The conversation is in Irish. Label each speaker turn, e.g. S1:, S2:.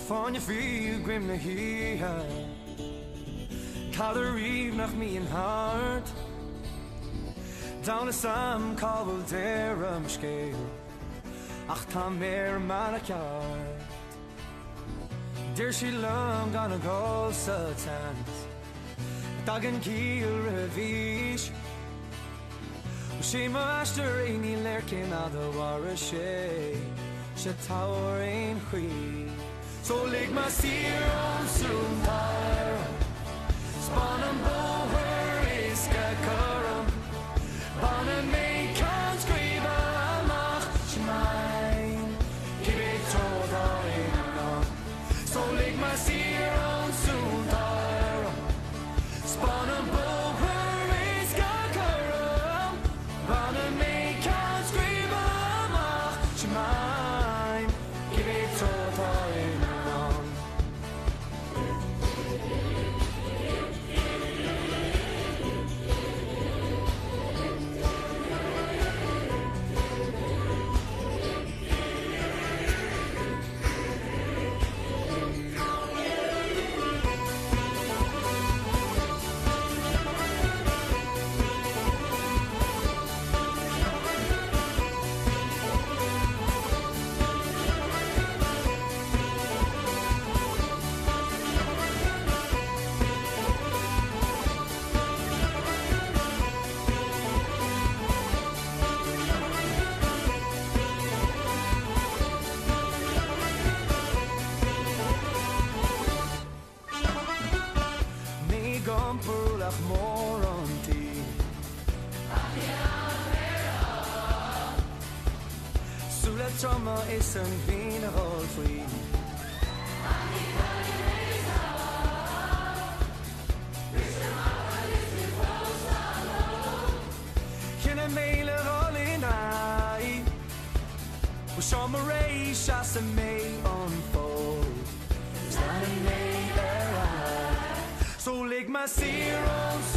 S1: Van je viel grim naar hier. Ik had er rief nach me in hart. Down a sam kabel der scale. Ach ta mer manakart. Dear she long gonna go satans. Dagen kiel revish. She master in lerkin ada war she. She tower in hui. So lig my seer on soon fire. Span and bow where is karam. Ban and make can't scream amach shmine. Give it to the so lig my seer on soon fire. Span and bow where is karam. Ban and make can't scream amach shmine. Give it to the Trauma is een wienerol vriend. Geen mailer al in ai. We shall me chasse mee on fold. Staan mee eruit. Zo lig maar zeer ons.